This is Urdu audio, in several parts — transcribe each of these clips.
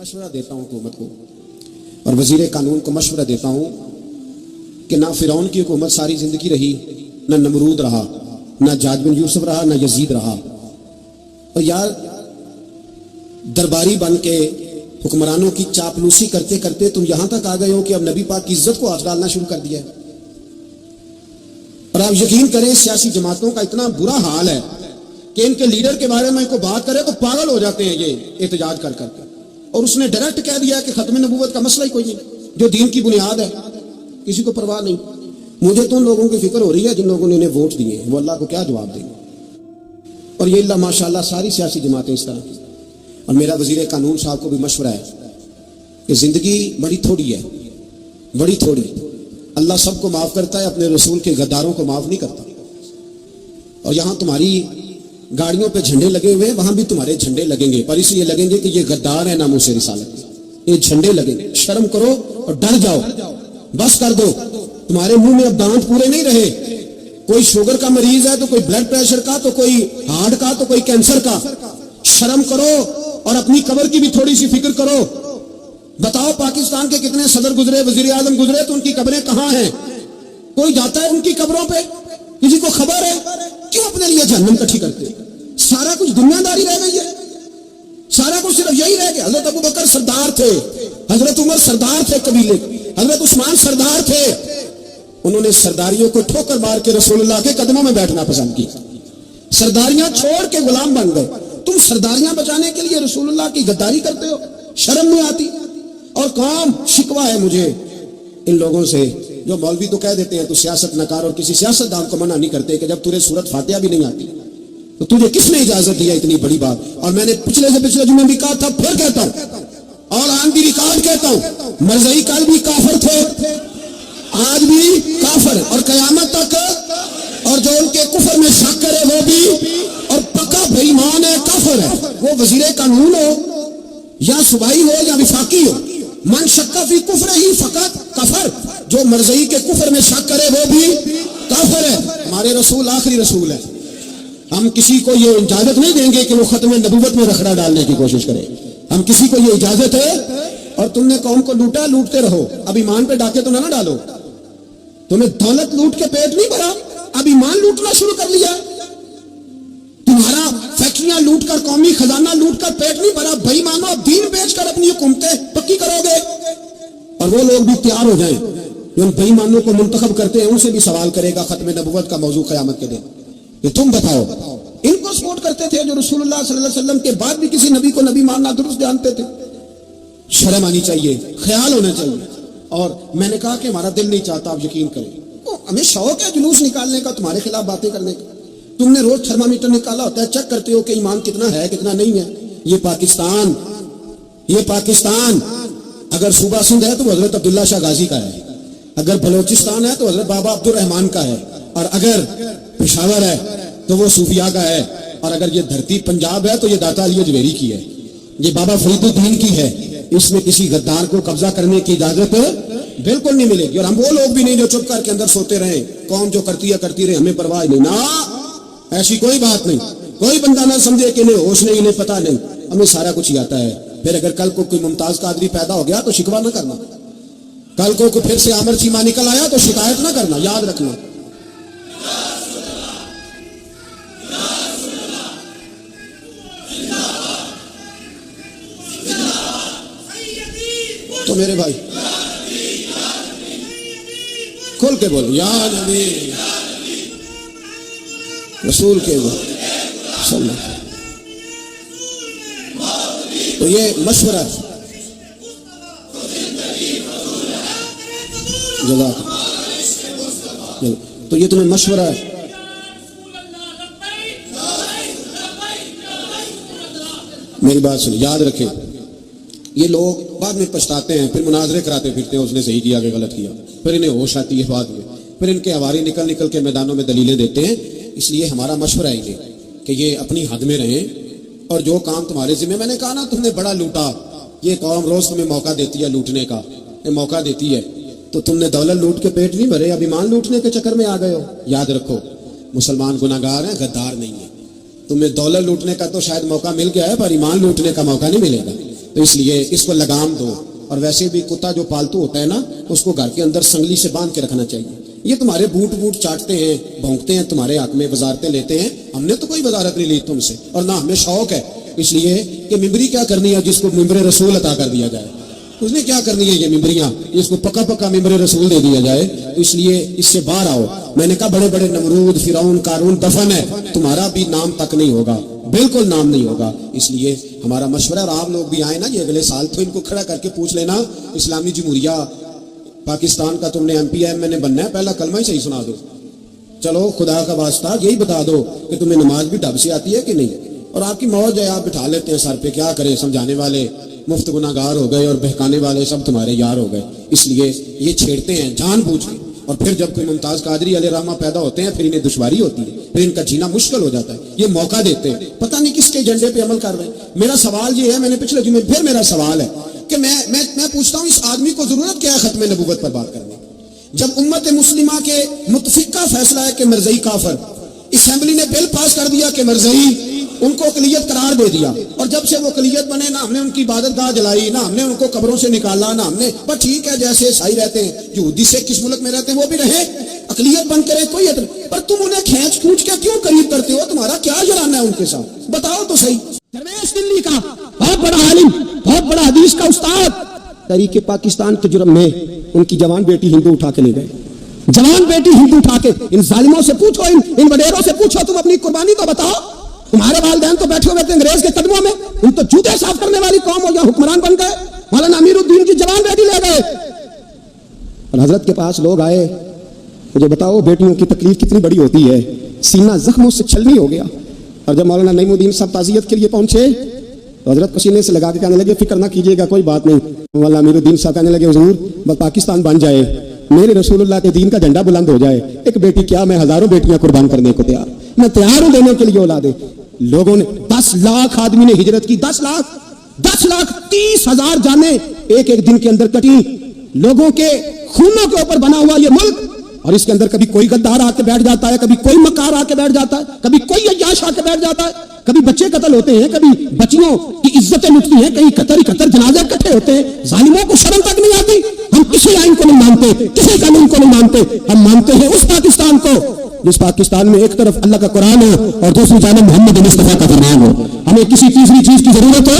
مشورہ دیتا ہوں حکومت کو اور وزیر قانون کو مشورہ دیتا ہوں کہ نہ فرعون کی حکومت ساری زندگی رہی، نہ نمرود رہا، نہ جاج بن یوسف رہا، نہ یزید رہا، اور یار درباری بن کے حکمرانوں کی چاپلوسی کرتے کرتے تم یہاں تک آ گئے ہو کہ اب نبی پاک کی عزت کو آنچ ڈالنا شروع کر دیا ہے۔ اور آپ یقین کریں سیاسی جماعتوں کا اتنا برا حال ہے کہ ان کے لیڈر کے بارے میں کوئی بات کرے تو پاگل ہو جاتے ہیں یہ احتجاج کر کر کے، اور اس نے ڈائریکٹ کہہ دیا کہ ختم نبوت کا مسئلہ ہی کوئی نہیں، جو دین کی بنیاد ہے، کسی کو پرواہ نہیں۔ مجھے تو ان لوگوں کی فکر ہو رہی ہے جن لوگوں نے انہیں ووٹ دیے ہیں، وہ اللہ کو کیا جواب دیں گے۔ اور یہ اللہ ماشاءاللہ ساری سیاسی جماعتیں اس طرح کی۔ اور میرا وزیر قانون صاحب کو بھی مشورہ ہے کہ زندگی بڑی تھوڑی ہے، بڑی تھوڑی، اللہ سب کو معاف کرتا ہے، اپنے رسول کے غداروں کو معاف نہیں کرتا۔ اور یہاں تمہاری گاڑیوں پہ جھنڈے لگے ہوئے ہیں، وہاں بھی تمہارے جھنڈے لگیں گے، پر اس لیے لگیں گے کہ یہ غدار ہے ناموس رسالت، یہ جھنڈے لگیں گے۔ شرم کرو اور ڈر جاؤ، بس کر دو، تمہارے منہ میں اب دانت پورے نہیں رہے۔ کوئی شوگر کا مریض ہے تو کوئی بلڈ پریشر کا، تو کوئی ہارٹ کا، تو کوئی کینسر کا۔ شرم کرو اور اپنی قبر کی بھی تھوڑی سی فکر کرو۔ بتاؤ پاکستان کے کتنے صدر گزرے، وزیر اعظم گزرے، تو ان کی قبریں کہاں ہیں؟ کوئی جاتا ہے ان کی قبروں پہ؟ کسی کو خبر ہے؟ کیوں اپنے لیے جہنم کٹھی کرتے؟ سارا کچھ دنیا داری رہ گئی ہے، سارا کچھ صرف یہی رہ گیا۔ حضرت ابوبکر سردار تھے، حضرت عمر سردار تھے قبیلے، حضرت عثمان سردار تھے، انہوں نے سرداریوں کو ٹھوکر مار کے رسول اللہ کے قدموں میں بیٹھنا پسند کی، سرداریاں چھوڑ کے غلام بن گئے۔ تم سرداریاں بچانے کے لیے رسول اللہ کی غداری کرتے ہو، شرم نہیں آتی؟ اور قوم شکوہ ہے مجھے ان لوگوں سے جو مولوی تو کہہ دیتے ہیں تو سیاست نکار، اور کسی سیاست دان کو منع نہیں کرتے کہ جب تجھے سورت فاتحہ بھی نہیں آتی تو تجھے کس نے اجازت دیا اتنی بڑی بات؟ اور میں نے پچھلے سے پچھلے جمعے بھی کہا تھا، پھر کہتا ہوں اور آج بھی ریکارڈ کہتا ہوں، مرزائی کل بھی کافر تھے، آج بھی کافر، اور قیامت تک، اور جو ان کے کفر میں شک کرے وہ بھی، اور پکا بے ایمان ہے، کافر ہے، وہ وزیر قانون ہو یا صوبائی ہو یا وفاقی ہو۔ من شک فی کفر ہی فقط کفر، جو مرزائی کے کفر میں شک کرے وہ بھی کافر ہے۔ ہمارے رسول آخری رسول ہے، ہم کسی کو یہ اجازت نہیں دیں گے کہ وہ ختم نبوت میں رکھڑا ڈالنے کی کوشش کرے، ہم کسی کو یہ اجازت ہے۔ اور تم نے قوم کو لوٹا، لوٹتے رہو، اب ایمان پہ ڈاکے تو نہ ڈالو۔ تمہیں دولت لوٹ کے پیٹ نہیں بھرا، اب ایمان لوٹنا شروع کر لیا۔ تمہارا فیکٹریاں لوٹ کر، قومی خزانہ لوٹ کر پیٹ نہیں بھرا، بھائی مانو اب دین بیچ کر اپنی حکومتیں پکی کرو گے۔ اور وہ لوگ بھی تیار ہو جائیں جو ان بے ایمانوں کو منتخب کرتے ہیں، ان سے بھی سوال کرے گا ختم نبوت کا موضوع قیامت کے دن کہ تم بتاؤ، ان کو سپورٹ کرتے تھے جو رسول اللہ صلی اللہ علیہ وسلم کے بعد بھی کسی نبی کو نبی ماننا درست جانتے تھے۔ شرم آنی چاہیے، خیال ہونا چاہیے۔ اور میں نے کہا کہ ہمارا دل نہیں چاہتا، آپ یقین کریں، ہمیں شوق ہے جلوس نکالنے کا، تمہارے خلاف باتیں کرنے کا۔ تم نے روز تھرمامیٹر نکالا ہوتا ہے، چیک کرتے ہو کہ ایمان کتنا ہے کتنا نہیں ہے۔ یہ پاکستان اگر صوبہ سندھ ہے تو حضرت عبداللہ شاہ غازی کا ہے، اگر بلوچستان ہے تو حضرت بابا عبد الرحمان کا ہے، اور اگر پشاور ہے تو وہ صوفیاء کا ہے، اور اگر یہ دھرتی پنجاب ہے تو یہ داتا علی اجمیری کی ہے، یہ بابا فرید الدین کی ہے۔ اس میں کسی غدار کو قبضہ کرنے کی اجازت بالکل نہیں ملے گی۔ اور ہم وہ لوگ بھی نہیں جو چپ کر کے اندر سوتے رہیں، قوم جو کرتی ہے کرتی رہے، ہمیں پرواہ نہیں، نہ ایسی کوئی بات نہیں۔ کوئی بندہ نہ سمجھے کہ انہیں ہوش نہیں، انہیں پتہ نہیں، ہمیں سارا کچھ ہی آتا ہے۔ پھر اگر کل کو کوئی ممتاز قادری پیدا ہو گیا تو شکوہ نہ کرنا، کل کو پھر سے عامر چیمہ نکل آیا تو شکایت نہ کرنا، یاد رکھنا۔ تو میرے بھائی کھول کے بولو، یا نبی رسول کے صلی اللہ۔ تو یہ مشورہ تو یہ تمہیں مشورہ ہے۔ میری بات سنو، یاد رکھیں، یہ لوگ بعد میں پچھتاتے ہیں، پھر مناظرے کراتے پھرتے ہیں، اس نے صحیح کیا کہ غلط کیا، پھر انہیں ہوش آتی ہے بعد میں، پھر ان کے ہواری نکل نکل کے میدانوں میں دلیلیں دیتے ہیں۔ اس لیے ہمارا مشورہ ہے انہیں کہ یہ اپنی حد میں رہیں، اور جو کام تمہارے ذمہ، میں نے کہا نا تم نے بڑا لوٹا، یہ قوم روز تمہیں موقع دیتی ہے لوٹنے کا، یہ موقع دیتی ہے، تو تم نے دولت لوٹ کے پیٹ نہیں بھرے، اب ایمان لوٹنے کے چکر میں آ گئے ہو۔ یاد رکھو، مسلمان گناہگار ہیں، غدار نہیں ہے۔ تمہیں دولت لوٹنے کا تو شاید موقع مل گیا ہے، پر ایمان لوٹنے کا موقع نہیں ملے گا۔ تو اس لیے اس کو لگام دو. اور ویسے بھی کتا جو پالتو ہوتا ہے نا اس کو گھر کے اندر سنگلی سے باندھ کے رکھنا چاہیے. یہ تمہارے بوٹ بوٹ چاٹتے ہیں, بھونکتے ہیں تمہارے حق میں, وزارتیں لیتے ہیں. ہم نے تو کوئی وزارت نہیں لی تم سے, اور نہ ہمیں شوق ہے. اس لیے کہ ممبری کیا کرنی ہے جس کو ممبر رسول عطا کر دیا جائے, اس نے کیا کرنی ہے یہ ممبریاں جس کو پکا پکا ممبر رسول دے دیا جائے. تو اس لیے اس سے باہر آؤ. میں نے کہا بڑے بڑے نمرود, فرعون, قارون دفن ہے, تمہارا بھی نام تک نہیں ہوگا, بالکل نام نہیں ہوگا. اس لیے ہمارا مشورہ, اور آپ لوگ بھی آئے نا یہ اگلے سال, تو ان کو کھڑا کر کے پوچھ لینا اسلامی جمہوریہ پاکستان کا تم نے ایم پی ایم بننا ہے, پہلا کلمہ ہی صحیح سنا دو. چلو خدا کا واسطہ یہی بتا دو کہ تمہیں نماز بھی ڈھب سے آتی ہے کہ نہیں. اور آپ کی موج ہے, آپ بٹھا لیتے ہیں سر پہ, کیا کریں, سمجھانے والے مفت گناہ گار ہو گئے اور بہکانے والے سب تمہارے یار ہو گئے. اس لیے یہ چھیڑتے ہیں جان بوجھ کے, اور پھر جب کوئی ممتاز قادری علیہ رحمہ پیدا ہوتے ہیں پھر انہیں دشواری ہوتی ہے, پھر ان کا جینا مشکل ہو جاتا ہے. یہ موقع دیتے ہیں, پتہ نہیں کس کے ایجنڈے پہ عمل کر رہے ہیں. میرا سوال یہ ہے, میں نے پچھلے جمعے پھر میرا سوال ہے کہ میں پوچھتا ہوں اس آدمی کو ضرورت کیا ہے ختم نبوت پر بات کرنے کی, جب امت مسلمہ کے متفقہ فیصلہ ہے کہ مرزئی کافر, اسمبلی نے بل پاس کر دیا کہ مرزئی ان کو اقلیت قرار دے دیا, اور جب سے وہ اقلیت بنے نہ ہم نے ان کی عبادت گاہ جلائی, نہ ہم نے ان کو قبروں سے نکالا, نہ ہم نے, بس ٹھیک ہے جیسے عیسائی رہتے ہیں, یہودی سے کس ملک میں رہتے ہیں وہ بھی رہے, اقلیت بن کے رہے, کوئی اعتراض, پر تم انہیں کھینچ کھونچ کے کیوں قریب کرتے ہو, تمہارا کیا جلانا ہے ان کے ساتھ, بتاؤ تو صحیح. درویش دلی کا بہت بڑا عالم, بہت بڑا حدیث کا استاد, تحریک پاکستان کے جرم میں ان کی جوان بیٹی ہندو اٹھا کے لے گئے. جوان بیٹی ہندو اٹھا کے, ان ظالموں سے پوچھو, ان وڈیروں سے پوچھو, تم اپنی قربانی تو بتاؤ. تمہارے والدین تو بیٹھے ہوئے تھے انگریز کے قدموں میں, ان تو جوتے صاف کرنے والی قوم ہو, یا حکمران بن گئے. مولانا امیر الدین کی جوان بیٹی لے گئے, اور حضرت کے پاس لوگ آئے, مجھے بتاؤ بیٹیوں کی تکلیف کتنی بڑی ہوتی ہے, سینہ زخموں سے چھلنی ہو گیا. اور جب مولانا نعیم الدین صاحب تعزیت کے لیے پہنچے تو حضرت پسینے سے لگا کے کہنے لگے فکر نہ کیجیے گا, کوئی بات نہیں. مولانا امیر الدین صاحب کہنے لگے حضور بس پاکستان بن جائے, میرے رسول اللہ کے دین کا جھنڈا بلند ہو جائے, ایک بیٹی کیا میں ہزاروں بیٹیاں قربان کرنے کو تیار, میں تیار ہوں دینے کے لیے اولادیں. لوگوں نے 10 لاکھ آدمی نے ہجرت کی, 10 لاکھ 30,000 جانیں ایک ایک دن کے اندر کٹی. لوگوں کے خونوں کے اوپر بنا ہوا یہ ملک, اور اس کے اندر کبھی کوئی غدار آ کے بیٹھ جاتا ہے, کبھی کوئی مکار آ کے بیٹھ جاتا ہے, کبھی کوئی عیاش آ کے بیٹھ جاتا ہے, کبھی بچے قتل ہوتے ہیں, کبھی بچیوں کی عزتیں لٹتی ہیں, کہیں 71 جنازے اکٹھے ہوتے ہیں. ظالموں کو شرم تک نہیں آتی. ہم کسی آئین کو نہیں مانتے, کسی قانون کو نہیں مانتے, ہم مانتے ہیں اس پاکستان کو جس پاکستان میں ایک طرف اللہ کا قرآن ہو اور دوسری جانب محمد مصطفیٰ کا فرمان ہو. ہمیں کسی تیسری چیز کی ضرورت ہے.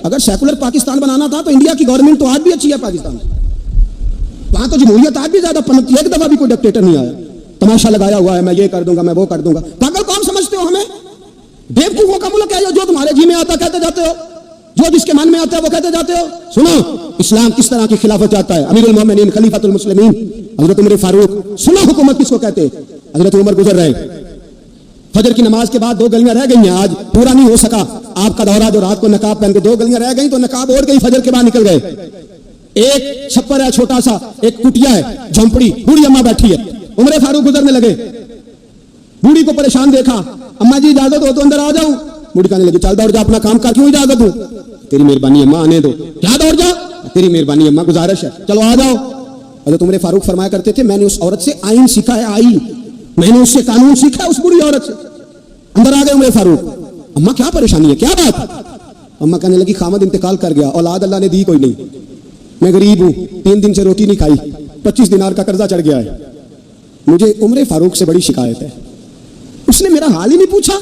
اگر سیکولر پاکستان بنانا تھا تو انڈیا کی گورنمنٹ تو آج بھی اچھی ہے, پاکستان وہاں تو جمہوریت آج بھی زیادہ پنپتی ہے, ایک دفعہ بھی کوئی ڈکٹیٹر نہیں آیا, تماشا لگایا ہوا ہے میں یہ کر دوں گا, میں وہ کر دوں گا. پاگل کون سمجھتے ہو ہمیں, بیوقوفوں کا ملک ہے جو تمہارے جی میں آتا کہتے جاتے ہو, جو جس کے من میں آتا ہے وہ کہتے جاتے ہو. سنو اسلام کس طرح کی خلافت چاہتا ہے, امیر المومنین خلیفۃ المسلمین حضرت عمر فاروق. سنو حکومت کس کو کہتے ہیں, حضرت عمر گزر رہے, فجر کی نماز کے بعد 2 گلیاں رہ گئی ہیں, آج پورا نہیں ہو سکا آپ کا دورہ, جو رات کو نقاب پہن کے 2 گلیاں رہ گئی تو نقاب اوڑھ گئی, فجر کے بعد نکل گئے. ایک چھپر ہے چھوٹا سا, ایک کٹیا ہے, جھونپڑی, بوڑھی اماں بیٹھی ہے. عمر فاروق گزرنے لگے, بوڑھی کو پریشان دیکھا, اماں جی اجازت ہو تو اندر آ جاؤں. بوڑھی کہنے لگی چل دوڑ جا اپنا کام کر, کیوں اجازت دوں, تیری مہربانی اماں آنے دو. کیا دوڑ جا, تیری مہربانی اماں گزارش ہے, چلو آ جاؤ. حضرت عمر فاروق فرمایا کرتے تھے میں نے اس عورت سے آئین سیکھا ہے, آئین, میں نے اس سے قانون سیکھا ہے, اس بوڑھی عورت سے. اندر آ گئے عمر فاروق, اماں کیا پریشانی ہے, کیا بات. اماں کہنے لگی خامد انتقال کر گیا, اولاد اللہ نے دی کوئی نہیں, میں غریب ہوں, 3 دن سے روٹی نہیں کھائی, 25 دینار کا قرضہ چڑھ گیا ہے, مجھے عمر فاروق سے بڑی شکایت ہے. اس نے میرا حال ہی نہیں پوچھا.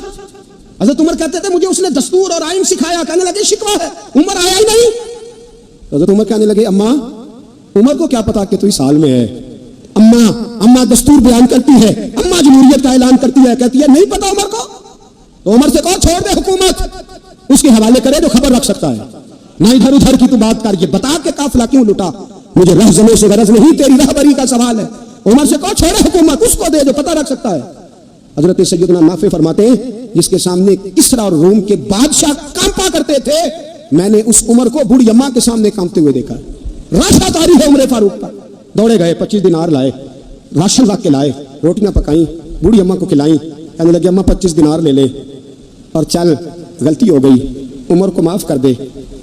حضرت عمر کہتے تھے مجھے اس نے دستور اور آئین سکھایا, کہنے لگے شکوہ ہے, عمر آیا ہی نہیں. حضرت عمر کہنے لگے اماں, عمر کو کیا پتا کہ تو اس حال میں ہے. اماں دستور بیان کرتی ہے, اماں جمہوریت کا اعلان کرتی ہے, کہتی ہے نہیں پتا عمر کو, تو عمر سے کہو چھوڑ دے حکومت, اس کے حوالے کرے جو خبر رکھ سکتا ہے, نہ ادھر ادھر کی تو بات کر, یہ بتا کے قافلہ کیوں لٹا, مجھے رہزنوں سے غرض نہیں, تیری رہبری کا سوال ہے. عمر سے کہو چھوڑے حکومت, اس کو دے جو پتہ رکھ سکتا ہے. حضرت سیدنا نافع فرماتے ہیں جس کے سامنے کسرا اور روم کے بادشاہ کانپا کرتے تھے, میں نے اس عمر کو بوڑھی اماں کے سامنے کانپتے ہوئے دیکھا. راشا تاری ہے عمر فاروق کا. دوڑے گئے, 25 دینار لائے, راشن رکھ کے لائے, روٹیاں پکائیں, بوڑھی اماں کو کھلائیں. کہنے لگے اماں 25 دینار لے لے اور چل, غلطی ہو گئی, عمر کو معاف کر دے.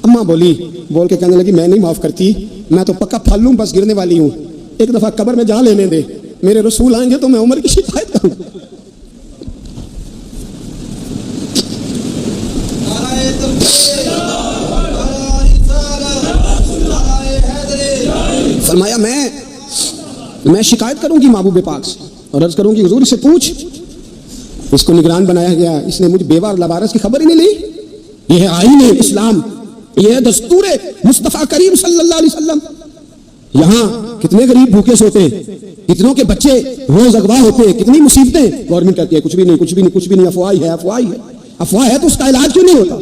اماں بول کے کہنے لگی میں نہیں معاف کرتی, میں تو پکا پھل لوں, بس گرنے والی ہوں, ایک دفعہ قبر میں جا لینے دے, میرے رسول آئیں گے تو میں عمر کی شکایت کروں. فرمایا میں شکایت کروں گی محبوب پاک سے اور عرض کروں گی حضور سے پوچھ. اس کو نگران بنایا گیا, اس نے مجھے بیوہ اور لوارث کی خبر ہی نہیں لی. یہ ہے آئین اسلام, یہ ہے دستور مصطفیٰ کریم صلی اللہ علیہ وسلم. یہاں کتنے غریب بھوکے سوتے ہیں, کتنوں کے بچے روز اغوا ہوتے ہیں, کتنی مصیبتیں. گورنمنٹ کہتی ہے کچھ بھی نہیں, افواہ ہے تو اس کا علاج کیوں نہیں ہوتا؟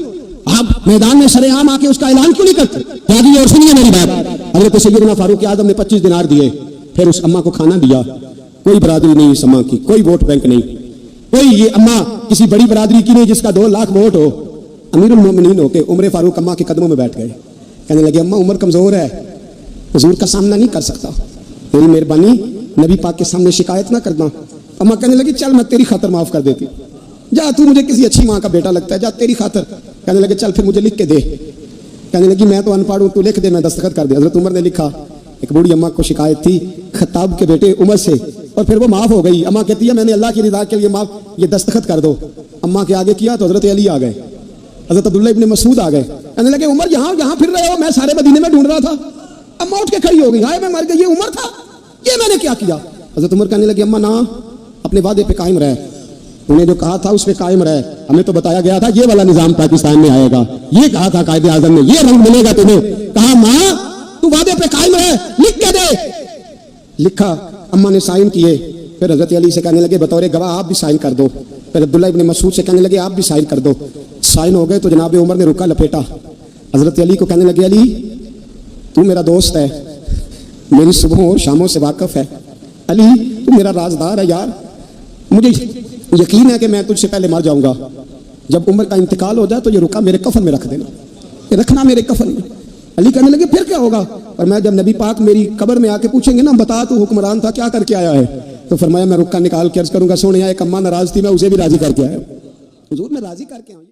آپ میدان میں سرے عام آ کے اس کا اعلان کیوں نہیں کرتے؟ یادی اور سنیے میری بات. حضرت سیدنا فاروق اعظم نے 25 دینار دیے, پھر اس اماں کو کھانا دیا. کوئی برادری نہیں اس اماں کی, کوئی ووٹ بینک نہیں, کوئی یہ اماں کسی بڑی برادری کی نہیں جس کا 2 لاکھ ووٹ ہو. امیر المومنین ہو کے عمر فاروق اماں کے قدموں میں بیٹھ گئے, کہنے لگے اماں عمر کمزور ہے, حضور کا سامنا نہیں کر سکتا, تیری مہربانی نبی پاک کے سامنے شکایت نہ کرنا. اماں کہنے لگی چل میں تیری خاطر معاف کر دیتی, جا تو مجھے کسی اچھی ماں کا بیٹا لگتا ہے, جا تیری خاطر. کہنے لگے چل پھر مجھے لکھ کے دے. کہنے لگی میں تو ان پڑھ ہوں, تو لکھ دے, میں دستخط کر دے. حضرت عمر نے لکھا. ایک بوڑھی اماں کو شکایت تھی خطاب کے بیٹے عمر سے, اور پھر وہ معاف ہو گئی. اماں کہتی ہے میں نے اللہ کی رضا کے لیے معاف, یہ دستخط کر دو. اماں کے آگے کیا تو حضرت علی آ گئے, حضرت عبداللہ ابن مسعود آ گئے. کہنے لگے عمر یہاں پھر رہے ہو, میں سارے مدینے میں ڈھونڈ رہا تھا. اماں اٹھ کے کھڑی ہو گئی, ہائے میں مر گئی, یہ عمر تھا, یہ میں نے کیا کیا. حضرت عمر کہنے لگے اماں نہ, اپنے وعدے پہ قائم رہے, انہیں جو کہا تھا اس پہ قائم رہے. ہمیں تو بتایا گیا تھا یہ والا نظام پاکستان میں آئے گا, یہ کہا تھا قائد اعظم نے, یہ رنگ ملے گا تمہیں. کہا ماں تو وعدے پہ قائم رہے, لکھ کے دے. لکھا, اماں نے سائن کیے. پھر حضرت علی سے کہنے لگے بطور گواہ آپ بھی سائن کر دو. پھر عبداللہ ابن مسعود سے کہنے لگے آپ بھی سائن کر دو. سائن ہو گئے تو جناب عمر نے رکا لپیٹا. حضرت علی کو کہنے لگے علی تو میرا دوست ہے, میری صبحوں اور شاموں سے واقف ہے, علی تو میرا رازدار ہے یار, مجھے یقین ہے کہ میں تجھ سے پہلے مر جاؤں گا. جب عمر کا انتقال ہو جائے تو یہ رکا میرے کفن میں رکھ دینا, یہ رکھنا میرے کفن میں. علی کہنے لگے پھر کیا ہوگا؟ اور میں جب نبی پاک میری قبر میں آ کے پوچھیں گے نا بتا تو حکمران تھا کیا کر کے آیا ہے, تو فرمایا میں رکا نکال کے عرض کروں گا سونے ایک اماں ناراض تھی, میں اسے بھی راضی کر کے آیا. حضور میں راضی کر کے آؤں.